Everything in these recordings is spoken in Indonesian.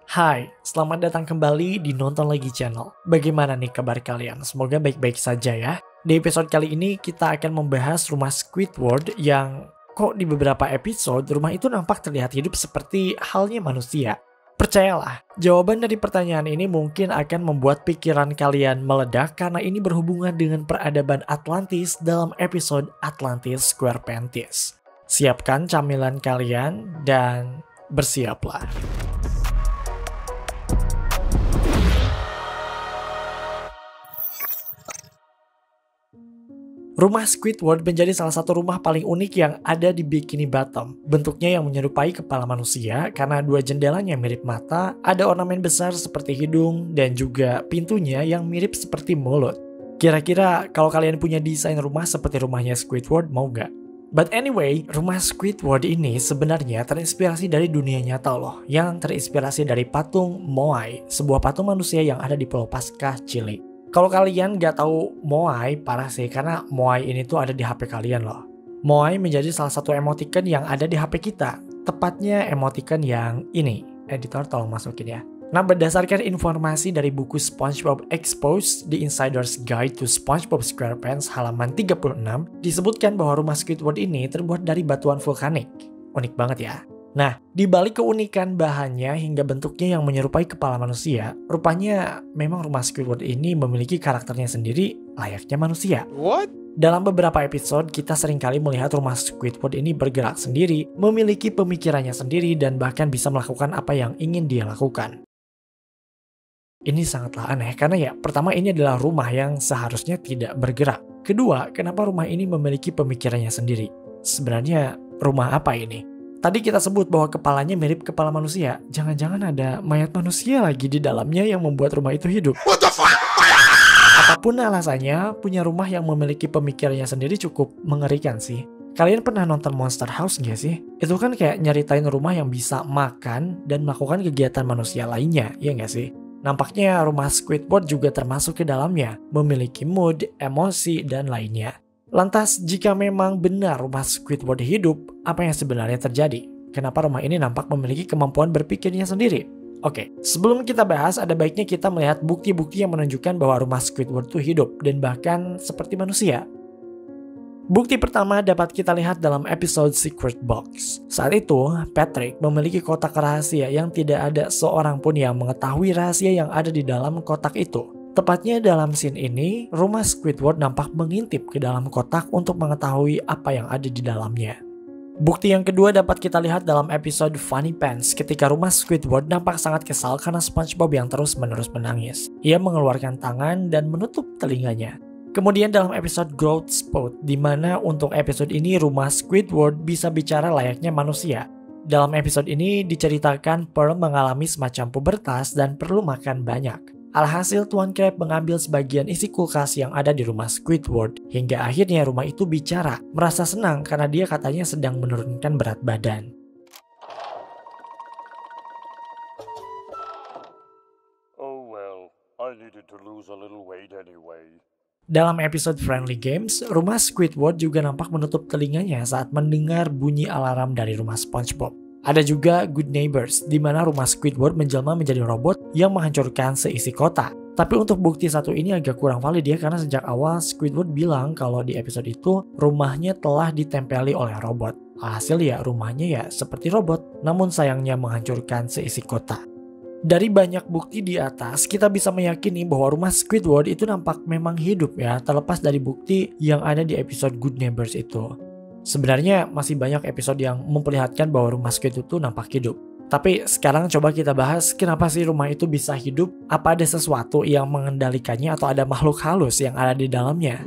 Hai, selamat datang kembali di Nonton Lagi Channel. Bagaimana nih kabar kalian? Semoga baik-baik saja ya. Di episode kali ini kita akan membahas rumah Squidward yang kok di beberapa episode rumah itu nampak terlihat hidup seperti halnya manusia. Percayalah, jawaban dari pertanyaan ini mungkin akan membuat pikiran kalian meledak karena ini berhubungan dengan peradaban Atlantis dalam episode Atlantis Squarepantis. Siapkan camilan kalian dan bersiaplah. Rumah Squidward menjadi salah satu rumah paling unik yang ada di Bikini Bottom. Bentuknya yang menyerupai kepala manusia karena dua jendelanya mirip mata, ada ornamen besar seperti hidung, dan juga pintunya yang mirip seperti mulut. Kira-kira kalau kalian punya desain rumah seperti rumahnya Squidward, mau nggak? But anyway, rumah Squidward ini sebenarnya terinspirasi dari dunia nyata loh, yang terinspirasi dari patung Moai, sebuah patung manusia yang ada di Pulau Paskah, Chile. Kalau kalian nggak tahu Moai, parah sih, karena Moai ini tuh ada di HP kalian loh. Moai menjadi salah satu emoticon yang ada di HP kita. Tepatnya emoticon yang ini. Editor tolong masukin ya. Nah, berdasarkan informasi dari buku SpongeBob Exposed, The Insider's Guide to SpongeBob SquarePants halaman 36, disebutkan bahwa rumah Squidward ini terbuat dari batuan vulkanik. Unik banget ya. Nah, di balik keunikan bahannya hingga bentuknya yang menyerupai kepala manusia, rupanya memang rumah Squidward ini memiliki karakternya sendiri layaknya manusia. What? Dalam beberapa episode, kita seringkali melihat rumah Squidward ini bergerak sendiri, memiliki pemikirannya sendiri, dan bahkan bisa melakukan apa yang ingin dia lakukan. Ini sangatlah aneh, karena ya, pertama ini adalah rumah yang seharusnya tidak bergerak. Kedua, kenapa rumah ini memiliki pemikirannya sendiri? Sebenarnya, rumah apa ini? Tadi kita sebut bahwa kepalanya mirip kepala manusia. Jangan-jangan ada mayat manusia lagi di dalamnya yang membuat rumah itu hidup. What the fuck? Apapun alasannya, punya rumah yang memiliki pemikirannya sendiri cukup mengerikan sih. Kalian pernah nonton Monster House nggak sih? Itu kan kayak nyeritain rumah yang bisa makan dan melakukan kegiatan manusia lainnya, ya nggak sih? Nampaknya rumah Squidward juga termasuk ke dalamnya, memiliki mood, emosi, dan lainnya. Lantas, jika memang benar rumah Squidward hidup, apa yang sebenarnya terjadi? Kenapa rumah ini nampak memiliki kemampuan berpikirnya sendiri? Oke, sebelum kita bahas, ada baiknya kita melihat bukti-bukti yang menunjukkan bahwa rumah Squidward itu hidup dan bahkan seperti manusia. Bukti pertama dapat kita lihat dalam episode Secret Box. Saat itu, Patrick memiliki kotak rahasia yang tidak ada seorang pun yang mengetahui rahasia yang ada di dalam kotak itu. Tepatnya dalam scene ini, rumah Squidward nampak mengintip ke dalam kotak untuk mengetahui apa yang ada di dalamnya. Bukti yang kedua dapat kita lihat dalam episode Funny Pants ketika rumah Squidward nampak sangat kesal karena SpongeBob yang terus-menerus menangis. Ia mengeluarkan tangan dan menutup telinganya. Kemudian dalam episode Growth Spot, di mana untuk episode ini rumah Squidward bisa bicara layaknya manusia. Dalam episode ini diceritakan Pearl mengalami semacam pubertas dan perlu makan banyak. Alhasil Tuan Crab mengambil sebagian isi kulkas yang ada di rumah Squidward hingga akhirnya rumah itu bicara, merasa senang karena dia katanya sedang menurunkan berat badan. Oh well, I needed to lose a little weight anyway. Dalam episode Friendly Games, rumah Squidward juga nampak menutup telinganya saat mendengar bunyi alarm dari rumah SpongeBob. Ada juga Good Neighbors, di mana rumah Squidward menjelma menjadi robot yang menghancurkan seisi kota. Tapi untuk bukti satu ini agak kurang valid ya, karena sejak awal Squidward bilang kalau di episode itu rumahnya telah ditempeli oleh robot. Alhasil ya rumahnya ya seperti robot, namun sayangnya menghancurkan seisi kota. Dari banyak bukti di atas, kita bisa meyakini bahwa rumah Squidward itu nampak memang hidup ya, terlepas dari bukti yang ada di episode Good Neighbors itu. Sebenarnya masih banyak episode yang memperlihatkan bahwa rumah Squidward itu nampak hidup. Tapi sekarang coba kita bahas kenapa sih rumah itu bisa hidup? Apa ada sesuatu yang mengendalikannya atau ada makhluk halus yang ada di dalamnya?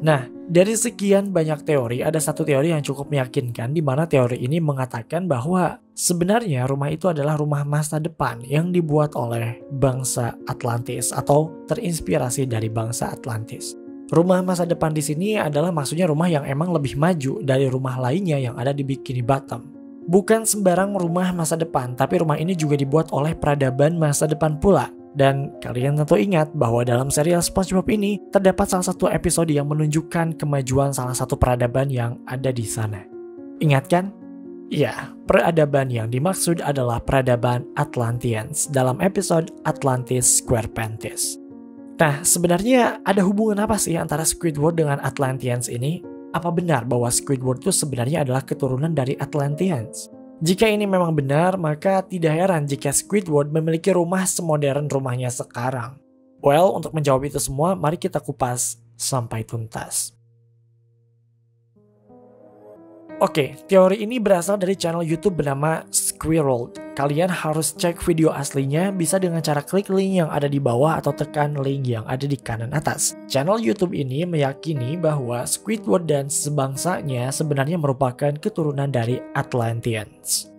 Nah, dari sekian banyak teori, ada satu teori yang cukup meyakinkan di mana teori ini mengatakan bahwa sebenarnya rumah itu adalah rumah masa depan yang dibuat oleh bangsa Atlantis atau terinspirasi dari bangsa Atlantis. Rumah masa depan di sini adalah maksudnya rumah yang emang lebih maju dari rumah lainnya yang ada di Bikini Bottom. Bukan sembarang rumah masa depan, tapi rumah ini juga dibuat oleh peradaban masa depan pula. Dan kalian tentu ingat bahwa dalam serial SpongeBob ini terdapat salah satu episode yang menunjukkan kemajuan salah satu peradaban yang ada di sana. Ingat kan? Ya, peradaban yang dimaksud adalah peradaban Atlanteans dalam episode Atlantis Squarepants. Nah, sebenarnya ada hubungan apa sih antara Squidward dengan Atlanteans ini? Apa benar bahwa Squidward itu sebenarnya adalah keturunan dari Atlanteans? Jika ini memang benar, maka tidak heran jika Squidward memiliki rumah semodern rumahnya sekarang. Well, untuk menjawab itu semua, mari kita kupas sampai tuntas. Oke, teori ini berasal dari channel YouTube bernama Squirrel. Kalian harus cek video aslinya bisa dengan cara klik link yang ada di bawah atau tekan link yang ada di kanan atas. Channel YouTube ini meyakini bahwa Squidward dan sebangsanya sebenarnya merupakan keturunan dari Atlanteans.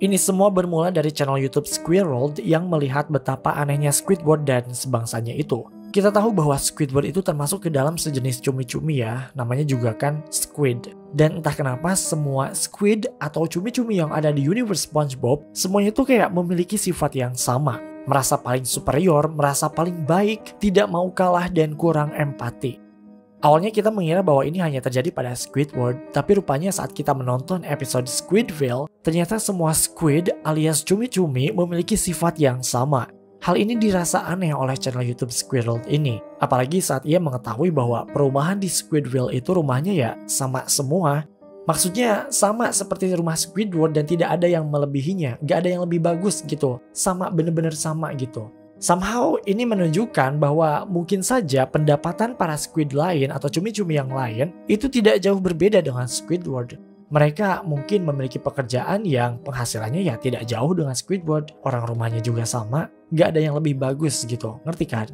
Ini semua bermula dari channel YouTube Squirrel yang melihat betapa anehnya Squidward dan sebangsanya itu. Kita tahu bahwa Squidward itu termasuk ke dalam sejenis cumi-cumi ya, namanya juga kan squid. Dan entah kenapa semua squid atau cumi-cumi yang ada di universe SpongeBob, semuanya tuh kayak memiliki sifat yang sama. Merasa paling superior, merasa paling baik, tidak mau kalah dan kurang empati. Awalnya kita mengira bahwa ini hanya terjadi pada Squidward, tapi rupanya saat kita menonton episode Squidville, ternyata semua squid alias cumi-cumi memiliki sifat yang sama. Hal ini dirasa aneh oleh channel YouTube Squirrel ini, apalagi saat ia mengetahui bahwa perumahan di Squidville itu rumahnya ya sama semua. Maksudnya sama seperti rumah Squidward dan tidak ada yang melebihinya, gak ada yang lebih bagus gitu, sama bener-bener sama gitu. Somehow ini menunjukkan bahwa mungkin saja pendapatan para squid lain atau cumi-cumi yang lain itu tidak jauh berbeda dengan Squidward. Mereka mungkin memiliki pekerjaan yang penghasilannya ya tidak jauh dengan Squidward. Orang rumahnya juga sama, gak ada yang lebih bagus gitu, ngerti kan?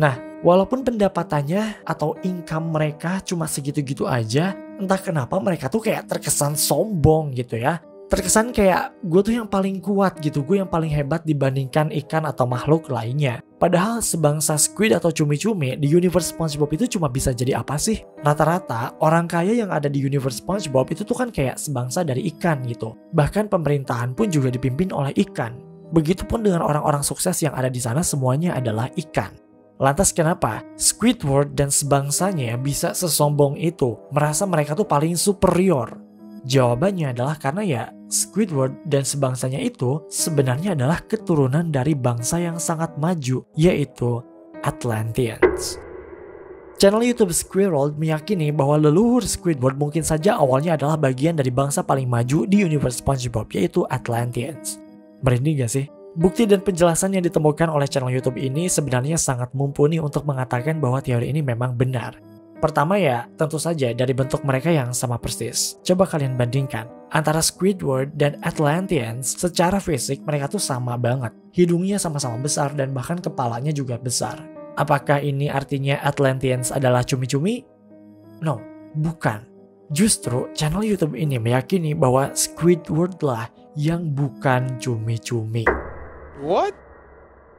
Nah, walaupun pendapatannya atau income mereka cuma segitu-gitu aja, entah kenapa mereka tuh kayak terkesan sombong gitu ya. Terkesan kayak gue tuh yang paling kuat gitu, gue yang paling hebat dibandingkan ikan atau makhluk lainnya. Padahal sebangsa squid atau cumi-cumi di universe SpongeBob itu cuma bisa jadi apa sih? Rata-rata orang kaya yang ada di universe SpongeBob itu tuh kan kayak sebangsa dari ikan gitu. Bahkan pemerintahan pun juga dipimpin oleh ikan. Begitupun dengan orang-orang sukses yang ada di sana semuanya adalah ikan. Lantas kenapa Squidward dan sebangsanya bisa sesombong itu, merasa mereka tuh paling superior? Jawabannya adalah karena ya Squidward dan sebangsanya itu sebenarnya adalah keturunan dari bangsa yang sangat maju, yaitu Atlanteans. Channel YouTube Squirrel meyakini bahwa leluhur Squidward mungkin saja awalnya adalah bagian dari bangsa paling maju di universe SpongeBob, yaitu Atlanteans. Merinding gak sih? Bukti dan penjelasan yang ditemukan oleh channel YouTube ini sebenarnya sangat mumpuni untuk mengatakan bahwa teori ini memang benar. Pertama ya, tentu saja dari bentuk mereka yang sama persis. Coba kalian bandingkan, antara Squidward dan Atlanteans secara fisik mereka tuh sama banget. Hidungnya sama-sama besar dan bahkan kepalanya juga besar. Apakah ini artinya Atlanteans adalah cumi-cumi? No, bukan. Justru channel YouTube ini meyakini bahwa Squidward lah yang bukan cumi-cumi. What?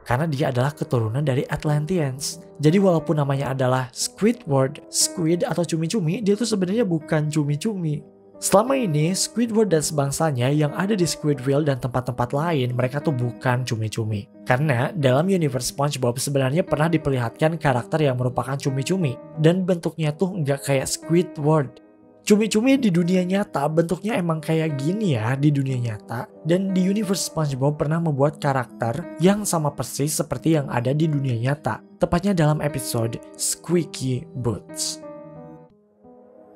Karena dia adalah keturunan dari Atlanteans. Jadi walaupun namanya adalah Squidward, squid atau cumi-cumi, dia tuh sebenarnya bukan cumi-cumi. Selama ini, Squidward dan sebangsanya yang ada di Squidville dan tempat-tempat lain, mereka tuh bukan cumi-cumi. Karena dalam universe SpongeBob sebenarnya pernah diperlihatkan karakter yang merupakan cumi-cumi. Dan bentuknya tuh nggak kayak Squidward. Cumi-cumi di dunia nyata bentuknya emang kayak gini ya di dunia nyata. Dan di universe SpongeBob pernah membuat karakter yang sama persis seperti yang ada di dunia nyata. Tepatnya dalam episode Squeaky Boots.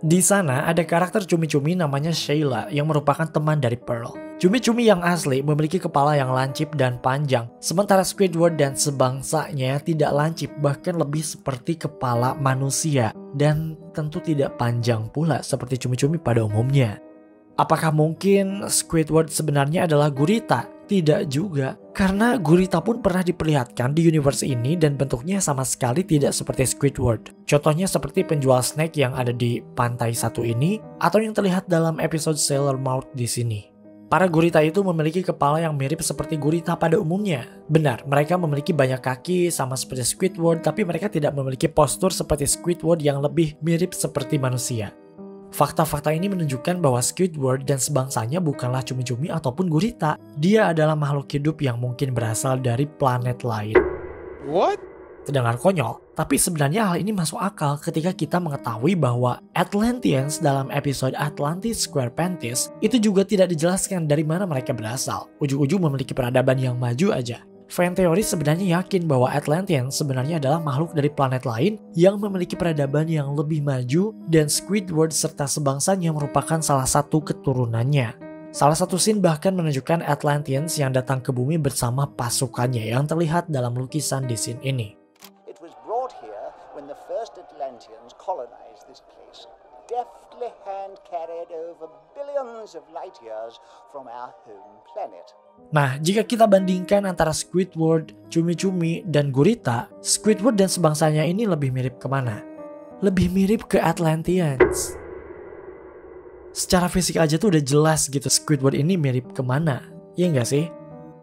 Di sana ada karakter cumi-cumi namanya Sheila yang merupakan teman dari Pearl. Cumi-cumi yang asli memiliki kepala yang lancip dan panjang, sementara Squidward dan sebangsanya tidak lancip, bahkan lebih seperti kepala manusia, dan tentu tidak panjang pula seperti cumi-cumi pada umumnya. Apakah mungkin Squidward sebenarnya adalah gurita? Tidak juga, karena gurita pun pernah diperlihatkan di universe ini dan bentuknya sama sekali tidak seperti Squidward. Contohnya seperti penjual snack yang ada di pantai satu ini, atau yang terlihat dalam episode Sailor Mouth di sini. Para gurita itu memiliki kepala yang mirip seperti gurita pada umumnya. Benar, mereka memiliki banyak kaki sama seperti Squidward, tapi mereka tidak memiliki postur seperti Squidward yang lebih mirip seperti manusia. Fakta-fakta ini menunjukkan bahwa Squidward dan sebangsanya bukanlah cumi-cumi ataupun gurita. Dia adalah makhluk hidup yang mungkin berasal dari planet lain. What? Terdengar konyol, Tapi sebenarnya hal ini masuk akal ketika kita mengetahui bahwa Atlanteans dalam episode Atlantis Square Pantis itu juga tidak dijelaskan dari mana mereka berasal. Ujung-ujung memiliki peradaban yang maju aja. Fan teori sebenarnya yakin bahwa Atlanteans sebenarnya adalah makhluk dari planet lain yang memiliki peradaban yang lebih maju dan Squidward serta sebangsanya merupakan salah satu keturunannya. Salah satu scene bahkan menunjukkan Atlanteans yang datang ke bumi bersama pasukannya yang terlihat dalam lukisan di scene ini. It was brought here when the first Atlanteans colonized this place, deftly hand-carried over billions of light years from our home planet. Nah, jika kita bandingkan antara Squidward, Cumi-Cumi, dan Gurita, Squidward dan sebangsanya ini lebih mirip kemana? Lebih mirip ke Atlanteans. Secara fisik aja tuh udah jelas gitu Squidward ini mirip kemana, iya nggak sih?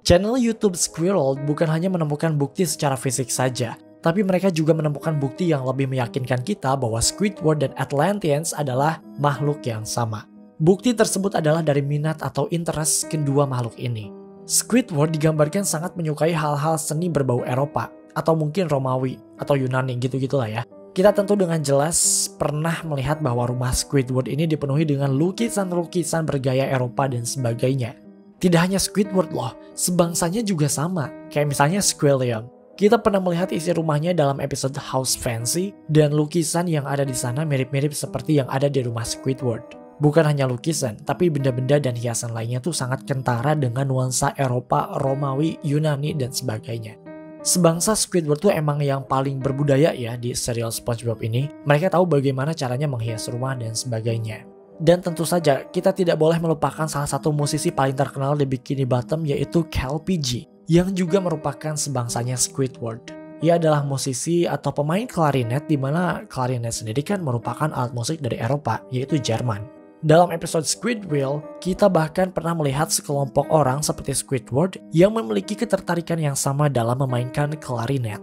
Channel YouTube Squirrel bukan hanya menemukan bukti secara fisik saja, tapi mereka juga menemukan bukti yang lebih meyakinkan kita bahwa Squidward dan Atlanteans adalah makhluk yang sama. Bukti tersebut adalah dari minat atau interest kedua makhluk ini. Squidward digambarkan sangat menyukai hal-hal seni berbau Eropa, atau mungkin Romawi, atau Yunani gitu-gitulah ya. Kita tentu dengan jelas pernah melihat bahwa rumah Squidward ini dipenuhi dengan lukisan-lukisan bergaya Eropa dan sebagainya. Tidak hanya Squidward loh, sebangsanya juga sama, kayak misalnya Squilliam. Kita pernah melihat isi rumahnya dalam episode House Fancy, dan lukisan yang ada di sana mirip-mirip seperti yang ada di rumah Squidward. Bukan hanya lukisan, tapi benda-benda dan hiasan lainnya tuh sangat kentara dengan nuansa Eropa, Romawi, Yunani, dan sebagainya. Sebangsa Squidward tuh emang yang paling berbudaya ya di serial SpongeBob ini. Mereka tahu bagaimana caranya menghias rumah dan sebagainya. Dan tentu saja, kita tidak boleh melupakan salah satu musisi paling terkenal di Bikini Bottom yaitu Cal PG, yang juga merupakan sebangsanya Squidward. Ia adalah musisi atau pemain klarinet di mana klarinet sendiri kan merupakan alat musik dari Eropa, yaitu Jerman. Dalam episode Squidwheel, kita bahkan pernah melihat sekelompok orang seperti Squidward yang memiliki ketertarikan yang sama dalam memainkan klarinet.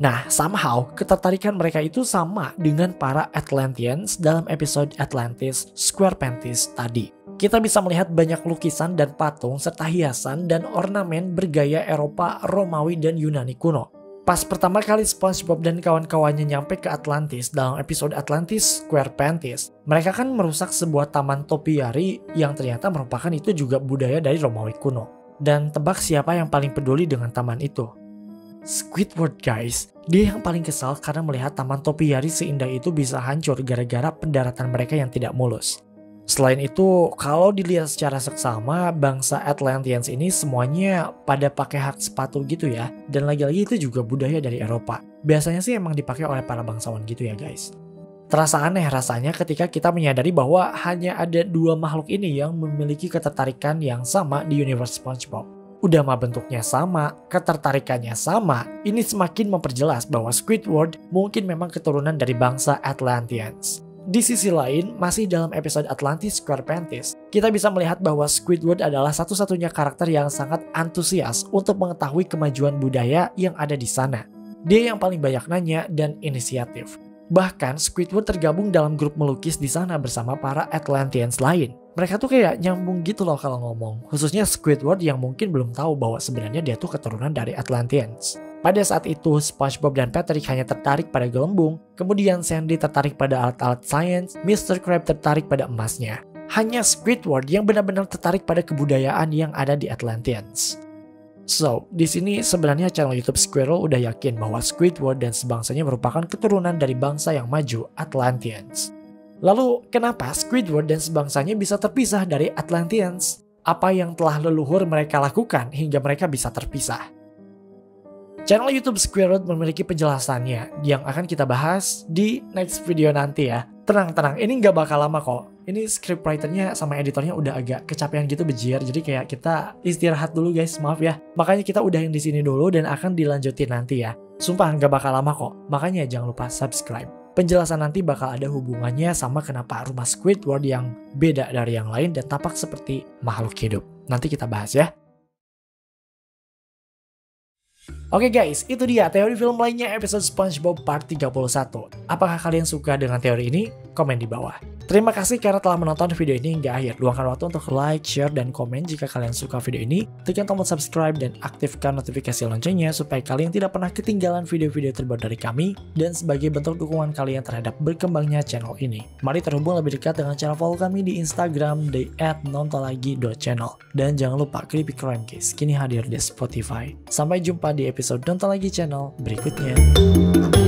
Nah, somehow ketertarikan mereka itu sama dengan para Atlanteans dalam episode Atlantis Square Pantis tadi. Kita bisa melihat banyak lukisan dan patung serta hiasan dan ornamen bergaya Eropa, Romawi, dan Yunani kuno. Pas pertama kali SpongeBob dan kawan-kawannya nyampe ke Atlantis dalam episode Atlantis Square Pantis, mereka kan merusak sebuah taman topiary yang ternyata merupakan itu juga budaya dari Romawi kuno. Dan tebak siapa yang paling peduli dengan taman itu? Squidward guys, dia yang paling kesal karena melihat taman topiary seindah itu bisa hancur gara-gara pendaratan mereka yang tidak mulus. Selain itu, kalau dilihat secara seksama, bangsa Atlanteans ini semuanya pada pakai hak sepatu gitu ya. Dan lagi-lagi itu juga budaya dari Eropa. Biasanya sih emang dipakai oleh para bangsawan gitu ya guys. Terasa aneh rasanya ketika kita menyadari bahwa hanya ada dua makhluk ini yang memiliki ketertarikan yang sama di universe SpongeBob. Udah mah bentuknya sama, ketertarikannya sama, ini semakin memperjelas bahwa Squidward mungkin memang keturunan dari bangsa Atlanteans. Di sisi lain, masih dalam episode Atlantis Square Pantis, kita bisa melihat bahwa Squidward adalah satu-satunya karakter yang sangat antusias untuk mengetahui kemajuan budaya yang ada di sana. Dia yang paling banyak nanya dan inisiatif. Bahkan Squidward tergabung dalam grup melukis di sana bersama para Atlanteans lain. Mereka tuh kayak nyambung gitu loh kalau ngomong, khususnya Squidward yang mungkin belum tahu bahwa sebenarnya dia tuh keturunan dari Atlanteans. Pada saat itu, SpongeBob dan Patrick hanya tertarik pada gelembung, kemudian Sandy tertarik pada alat-alat sains, Mr. Krabs tertarik pada emasnya. Hanya Squidward yang benar-benar tertarik pada kebudayaan yang ada di Atlanteans. So, di sini sebenarnya channel YouTube Squirrel udah yakin bahwa Squidward dan sebangsanya merupakan keturunan dari bangsa yang maju, Atlanteans. Lalu, kenapa Squidward dan sebangsanya bisa terpisah dari Atlanteans? Apa yang telah leluhur mereka lakukan hingga mereka bisa terpisah? Channel YouTube Squirrel memiliki penjelasannya yang akan kita bahas di next video nanti ya. Tenang, ini nggak bakal lama kok. Ini scriptwriternya sama editornya udah agak kecapean gitu bejiar, jadi kayak kita istirahat dulu guys, maaf ya. Makanya kita udahin di sini dulu dan akan dilanjutin nanti ya. Sumpah nggak bakal lama kok, makanya jangan lupa subscribe. Penjelasan nanti bakal ada hubungannya sama kenapa rumah Squidward yang beda dari yang lain dan tampak seperti makhluk hidup. Nanti kita bahas ya. Oke guys, itu dia teori film lainnya episode SpongeBob part 31. Apakah kalian suka dengan teori ini? Komen di bawah. Terima kasih karena telah menonton video ini hingga akhir. Luangkan waktu untuk like, share, dan komen jika kalian suka video ini. Tekan tombol subscribe dan aktifkan notifikasi loncengnya supaya kalian tidak pernah ketinggalan video-video terbaru dari kami dan sebagai bentuk dukungan kalian terhadap berkembangnya channel ini. Mari terhubung lebih dekat dengan cara follow kami di Instagram di @nontonlagi.channel. Dan jangan lupa Creepy Crime Case kini hadir di Spotify. Sampai jumpa di episode Nonton Lagi channel berikutnya.